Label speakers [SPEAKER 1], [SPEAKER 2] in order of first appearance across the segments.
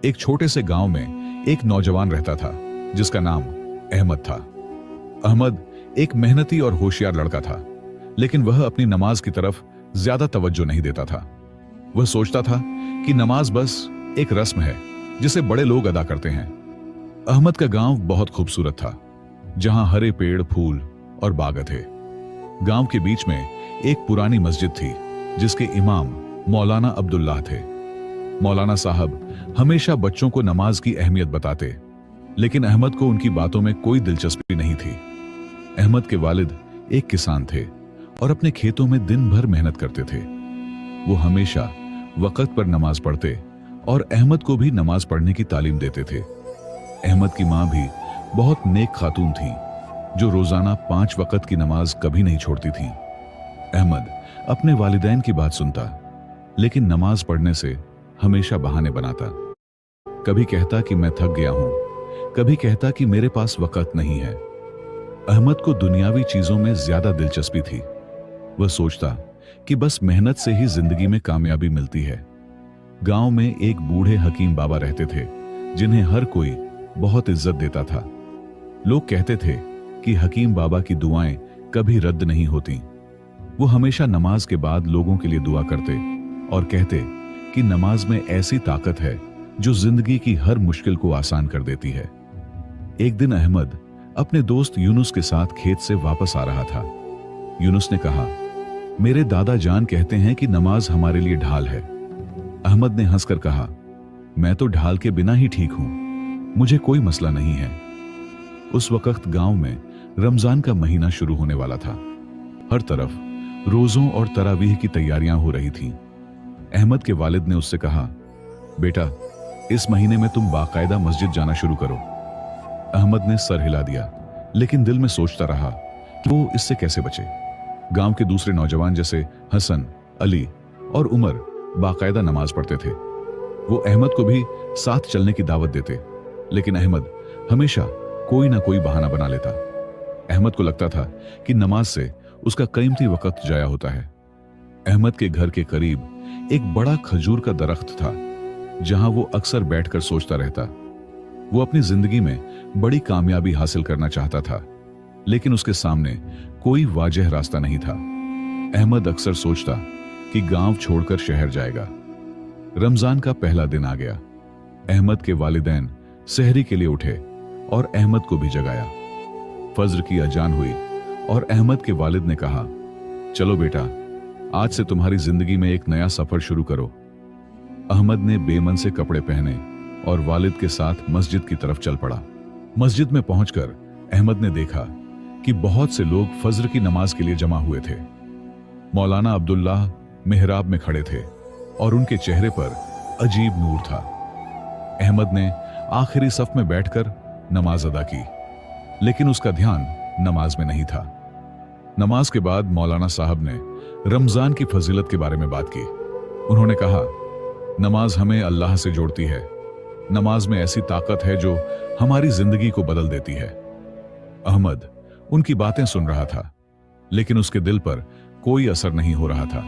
[SPEAKER 1] एक छोटे से गांव में एक नौजवान रहता था जिसका नाम अहमद था। अहमद एक मेहनती और होशियार लड़का था, लेकिन वह अपनी नमाज की तरफ ज्यादा तवज्जो नहीं देता था। वह सोचता था कि नमाज बस एक रस्म है जिसे बड़े लोग अदा करते हैं। अहमद का गांव बहुत खूबसूरत था, जहां हरे पेड़, फूल और बाग थे। गांव के बीच में एक पुरानी मस्जिद थी जिसके इमाम मौलाना अब्दुल्लाह थे। मौलाना साहब हमेशा बच्चों को नमाज की अहमियत बताते, लेकिन अहमद को उनकी बातों में कोई दिलचस्पी नहीं थी। अहमद के वालिद एक किसान थे और अपने खेतों में दिन भर मेहनत करते थे। वो हमेशा वक्त पर नमाज पढ़ते और अहमद को भी नमाज पढ़ने की तालीम देते थे। अहमद की मां भी बहुत नेक खातून थी, जो रोजाना 5 वक्त की नमाज कभी नहीं छोड़ती थी। अहमद अपने वालिदैन की बात सुनता, लेकिन नमाज पढ़ने से हमेशा बहाने बनाता। कभी कहता कि मैं थक गया हूं, कभी कहता कि मेरे पास वक्त नहीं है। अहमद को दुनियावी चीजों में ज्यादा दिलचस्पी थी। वह सोचता कि बस मेहनत से ही जिंदगी में कामयाबी मिलती है। गांव में एक बूढ़े हकीम बाबा रहते थे, जिन्हें हर कोई बहुत इज्जत देता था। लोग कहते थे कि हकीम बाबा की दुआएं कभी रद्द नहीं होती। वो हमेशा नमाज के बाद लोगों के लिए दुआ करते और कहते कि नमाज में ऐसी ताकत है जो जिंदगी की हर मुश्किल को आसान कर देती है। एक दिन अहमद अपने दोस्त यूनुस के साथ खेत से वापस आ रहा था। यूनुस ने कहा, मेरे दादा जान कहते हैं कि नमाज हमारे लिए ढाल है। अहमद ने हंसकर कहा, मैं तो ढाल के बिना ही ठीक हूं, मुझे कोई मसला नहीं है। उस वक्त गांव में रमजान का महीना शुरू होने वाला था। हर तरफ रोजों और तरावीह की तैयारियां हो रही थीं। अहमद के वालिद ने उससे कहा, बेटा, इस महीने में तुम बाकायदा मस्जिद जाना शुरू करो। अहमद ने सर हिला दिया, लेकिन दिल में सोचता रहा कि वो इससे कैसे बचे। गांव के दूसरे नौजवान जैसे हसन, अली और उमर बाकायदा नमाज पढ़ते थे। वो अहमद को भी साथ चलने की दावत देते, लेकिन अहमद हमेशा कोई ना कोई बहाना बना लेता। अहमद को लगता था कि नमाज से उसका कीमती वक्त जाया होता है। अहमद के घर के करीब एक बड़ा खजूर का दरख्त था, जहां वो अक्सर बैठकर सोचता रहता। वो अपनी जिंदगी में बड़ी कामयाबी हासिल करना चाहता था, लेकिन उसके सामने कोई वाजह रास्ता नहीं था। अहमद अक्सर सोचता कि गांव छोड़कर शहर जाएगा। रमजान का पहला दिन आ गया। अहमद के वालिदैन सहरी के लिए उठे और अहमद को भी जगाया। फज्र की अजान हुई और अहमद के वालिद ने कहा, चलो बेटा, आज से तुम्हारी जिंदगी में एक नया सफर शुरू करो। अहमद ने बेमन से कपड़े पहने और वालिद के साथ मस्जिद की तरफ चल पड़ा। मस्जिद में पहुंचकर अहमद ने देखा कि बहुत से लोग फज्र की नमाज के लिए जमा हुए थे। मौलाना अब्दुल्लाह मेहराब में खड़े थे और उनके चेहरे पर अजीब नूर था। अहमद ने आखिरी सफ में बैठकर नमाज अदा की, लेकिन उसका ध्यान नमाज में नहीं था। नमाज के बाद मौलाना साहब ने रमजान की फजीलत के बारे में बात की। उन्होंने कहा, नमाज हमें अल्लाह से जोड़ती है। नमाज में ऐसी ताकत है जो हमारी जिंदगी को बदल देती है। अहमद उनकी बातें सुन रहा था, लेकिन उसके दिल पर कोई असर नहीं हो रहा था।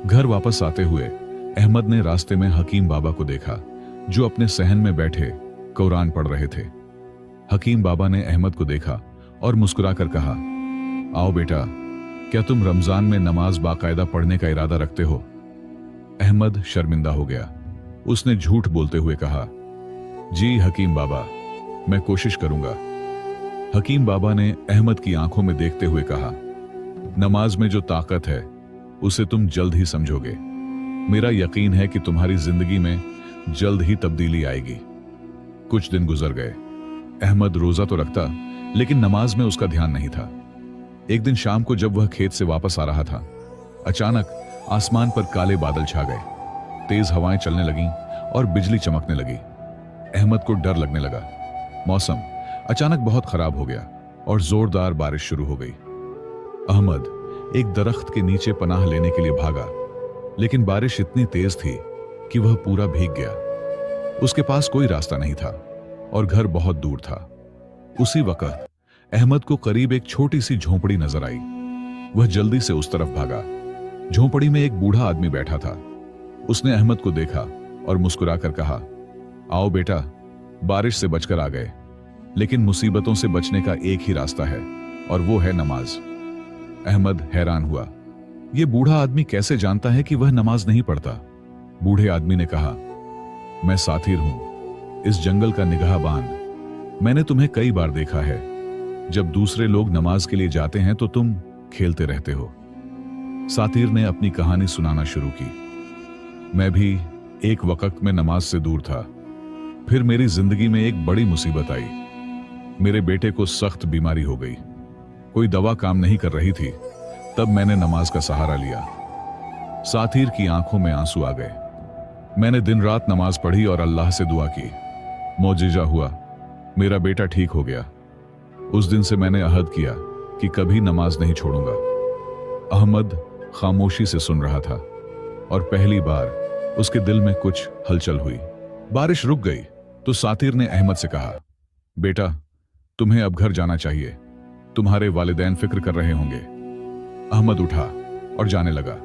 [SPEAKER 1] घर वापस आते हुए अहमद ने रास्ते में हकीम बाबा को देखा, जो अपने सहन में बैठे कुरान पढ़ रहे थे। हकीम बाबा ने अहमद को देखा और मुस्कुराकर कहा, आओ बेटा, क्या तुम रमजान में नमाज बाकायदा पढ़ने का इरादा रखते हो? अहमद शर्मिंदा हो गया। उसने झूठ बोलते हुए कहा, जी हकीम बाबा, मैं कोशिश करूंगा। हकीम बाबा ने अहमद की आंखों में देखते हुए कहा, नमाज में जो ताकत है उसे तुम जल्द ही समझोगे। मेरा यकीन है कि तुम्हारी जिंदगी में जल्द ही तब्दीली आएगी। कुछ दिन गुजर गए। अहमद रोजा तो रखता, लेकिन नमाज में उसका ध्यान नहीं था। एक दिन शाम को जब वह खेत से वापस आ रहा था, अचानक आसमान पर काले बादल छा गए। तेज हवाएं चलने लगीं और बिजली चमकने लगी। अहमद को डर लगने लगा। मौसम अचानक बहुत खराब हो गया और जोरदार बारिश शुरू हो गई। अहमद एक दरख्त के नीचे पनाह लेने के लिए भागा, लेकिन बारिश इतनी तेज थी कि वह पूरा भीग गया। उसके पास कोई रास्ता नहीं था और घर बहुत दूर था। उसी वक्त अहमद को करीब एक छोटी सी झोंपड़ी नजर आई। वह जल्दी से उस तरफ भागा। झोंपड़ी में एक बूढ़ा आदमी बैठा था। उसने अहमद को देखा और मुस्कुराकर कहा, आओ बेटा, बारिश से बचकर आ गए, लेकिन मुसीबतों से बचने का एक ही रास्ता है, और वो है नमाज। अहमद हैरान हुआ, यह बूढ़ा आदमी कैसे जानता है कि वह नमाज नहीं पढ़ता? बूढ़े आदमी ने कहा, मैं साथिर हूं, इस जंगल का निगाहबान। मैंने तुम्हें कई बार देखा है। जब दूसरे लोग नमाज के लिए जाते हैं तो तुम खेलते रहते हो। साथिर ने अपनी कहानी सुनाना शुरू की। मैं भी एक वक्त में नमाज से दूर था। फिर मेरी जिंदगी में एक बड़ी मुसीबत आई। मेरे बेटे को सख्त बीमारी हो गई। कोई दवा काम नहीं कर रही थी। तब मैंने नमाज का सहारा लिया। साथिर की आंखों में आंसू आ गए। मैंने दिन रात नमाज पढ़ी और अल्लाह से दुआ की। मौजिजा हुआ, मेरा बेटा ठीक हो गया। उस दिन से मैंने अहद किया कि कभी नमाज नहीं छोड़ूंगा। अहमद खामोशी से सुन रहा था और पहली बार उसके दिल में कुछ हलचल हुई। बारिश रुक गई तो साथिर ने अहमद से कहा, बेटा, तुम्हें अब घर जाना चाहिए। तुम्हारे वालिदैन फिक्र कर रहे होंगे। अहमद उठा और जाने लगा।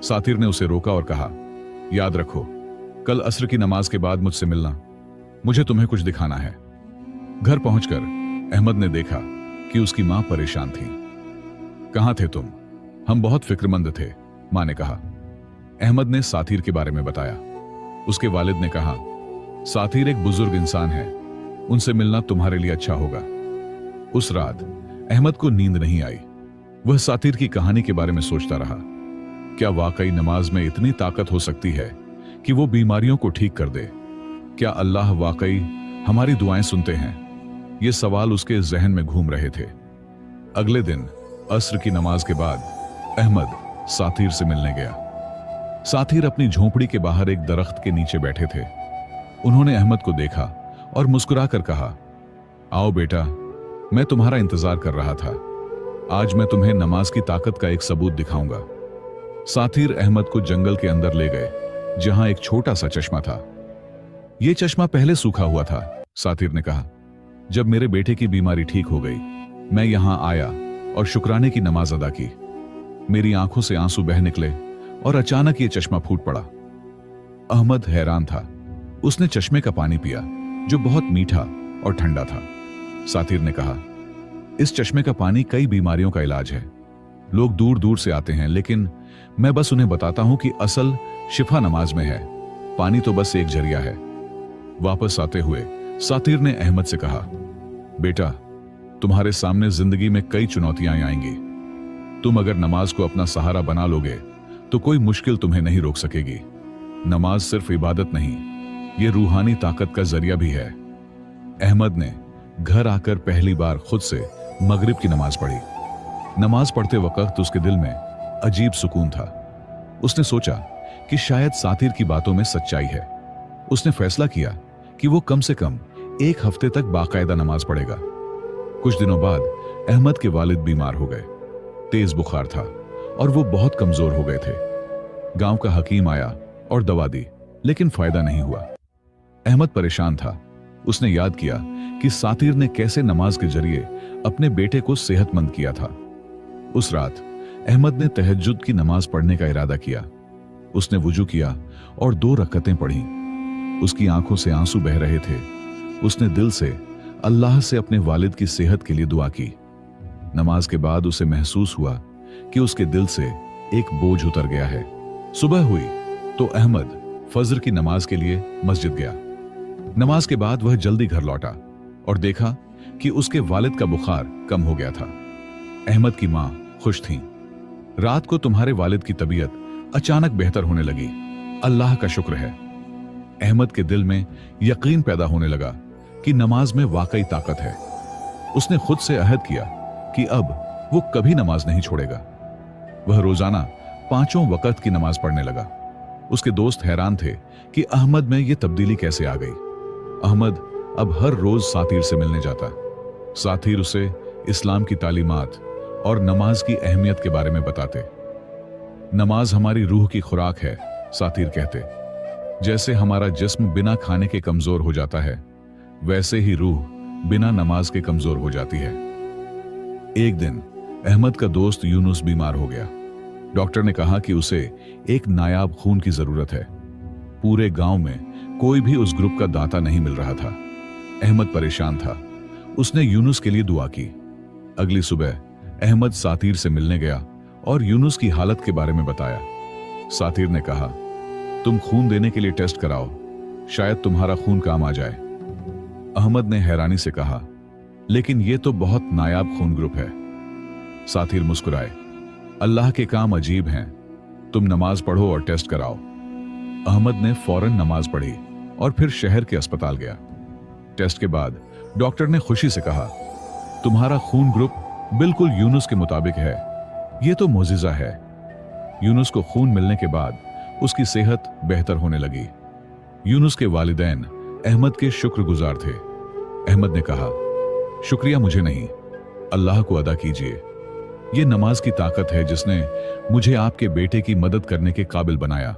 [SPEAKER 1] साथिर ने उसे रोका और कहा, याद रखो, कल असर की नमाज के बाद मुझसे मिलना। मुझे तुम्हें कुछ दिखाना है। घर पहुंचकर अहमद ने देखा कि उसकी मां परेशान थी। कहां थे तुम? हम बहुत फिक्रमंद थे, मां ने कहा। अहमद ने साथिर के बारे में बताया। उसके वालिद ने कहा, साथिर एक बुजुर्ग इंसान है, उनसे मिलना तुम्हारे लिए अच्छा होगा। उस रात अहमद को नींद नहीं आई। वह साथिर की कहानी के बारे में सोचता रहा। क्या वाकई नमाज में इतनी ताकत हो सकती है कि वो बीमारियों को ठीक कर दे? क्या अल्लाह वाकई हमारी दुआएं सुनते हैं? ये सवाल उसके जहन में घूम रहे थे। अगले दिन असर की नमाज के बाद अहमद साथिर से मिलने गया। साथिर अपनी झोंपड़ी के बाहर एक दरख्त के नीचे बैठे थे। उन्होंने अहमद को देखा और मुस्कुराकर कहा, आओ बेटा, मैं तुम्हारा इंतजार कर रहा था। आज मैं तुम्हें नमाज की ताकत का एक सबूत दिखाऊंगा। साथिर अहमद को जंगल के अंदर ले गए, जहां एक छोटा सा चश्मा था। यह चश्मा पहले सूखा हुआ था, साथिर ने कहा। जब मेरे बेटे की बीमारी ठीक हो गई, मैं यहां आया और शुक्राने की नमाज अदा की। मेरी आंखों से आंसू बह निकले और अचानक यह चश्मा फूट पड़ा। अहमद हैरान था। उसने चश्मे का पानी पिया, जो बहुत मीठा और ठंडा था। साथिर ने कहा, इस चश्मे का पानी कई बीमारियों का इलाज है। लोग दूर दूर से आते हैं, लेकिन मैं बस उन्हें बताता हूं कि असल शिफा नमाज में है। पानी तो बस एक जरिया है। वापस आते हुए साथिर ने अहमद से कहा, बेटा, तुम्हारे सामने जिंदगी में कई चुनौतियां आएंगी। तुम अगर नमाज को अपना सहारा बना लोगे तो कोई मुश्किल तुम्हें नहीं रोक सकेगी। नमाज सिर्फ इबादत नहीं, यह रूहानी ताकत का जरिया भी है। अहमद ने घर आकर पहली बार खुद से मगरिब की नमाज पढ़ी। नमाज पढ़ते वक्त उसके दिल में अजीब सुकून था। उसने सोचा कि शायद साथिर की बातों में सच्चाई है। उसने फैसला किया कि वो कम से कम एक हफ्ते तक बाकायदा नमाज पढ़ेगा। कुछ दिनों बाद अहमद के वालिद बीमार हो गए। तेज बुखार था और वो बहुत कमजोर हो गए थे। गांव का हकीम आया और दवा दी, लेकिन फायदा नहीं हुआ। अहमद परेशान था। उसने याद किया कि साथिर ने कैसे नमाज के जरिए अपने बेटे को सेहतमंद किया था। उस रात अहमद ने तहज्जुद की नमाज पढ़ने का इरादा किया। उसने वुजू किया और 2 रकअतें पढ़ी। उसकी आंखों से आंसू बह रहे थे। उसने दिल से अल्लाह से अपने वालिद की सेहत के लिए दुआ की। नमाज के बाद उसे महसूस हुआ कि उसके दिल से एक बोझ उतर गया है। सुबह हुई तो अहमद फजर की नमाज के लिए मस्जिद गया। नमाज के बाद वह जल्दी घर लौटा और देखा कि उसके वालिद का बुखार कम हो गया था। अहमद की मां खुश थी। रात को तुम्हारे वालिद की तबीयत अचानक बेहतर होने लगी, अल्लाह का शुक्र है। अहमद के दिल में यकीन पैदा होने लगा कि नमाज में वाकई ताकत है। उसने खुद से अहद किया कि अब वो कभी नमाज नहीं छोड़ेगा। वह रोजाना 5 वक्त की नमाज पढ़ने लगा। उसके दोस्त हैरान थे कि अहमद में यह तब्दीली कैसे आ गई। अहमद अब हर रोज साथिर से मिलने जाता। साथिर उसे इस्लाम की तालीमात और नमाज की अहमियत के बारे में बताते। नमाज हमारी रूह की खुराक है, साथिर कहते। जैसे हमारा जिस्म बिना खाने के कमजोर हो जाता है, वैसे ही रूह बिना नमाज के कमजोर हो जाती है। एक दिन अहमद का दोस्त यूनुस बीमार हो गया। डॉक्टर ने कहा कि उसे एक नायाब खून की जरूरत है। पूरे गांव में कोई भी उस ग्रुप का दाता नहीं मिल रहा था। अहमद परेशान था। उसने यूनुस के लिए दुआ की। अगली सुबह अहमद सातिर से मिलने गया और यूनुस की हालत के बारे में बताया। सातिर ने कहा, तुम खून देने के लिए टेस्ट कराओ, शायद तुम्हारा खून काम आ जाए। अहमद ने हैरानी से कहा, लेकिन यह तो बहुत नायाब खून ग्रुप है। सातिर मुस्कुराए, अल्लाह के काम अजीब हैं, तुम नमाज पढ़ो और टेस्ट कराओ। अहमद ने फौरन नमाज पढ़ी और फिर शहर के अस्पताल गया। टेस्ट के बाद डॉक्टर ने खुशी से कहा, तुम्हारा खून ग्रुप बिल्कुल यूनुस के मुताबिक है, यह तो मोजिज़ा है। यूनुस को खून मिलने के बाद उसकी सेहत बेहतर होने लगी। यूनुस के वालिदैन अहमद के शुक्रगुजार थे। अहमद ने कहा, शुक्रिया मुझे नहीं, अल्लाह को अदा कीजिए। यह नमाज की ताकत है जिसने मुझे आपके बेटे की मदद करने के काबिल बनाया।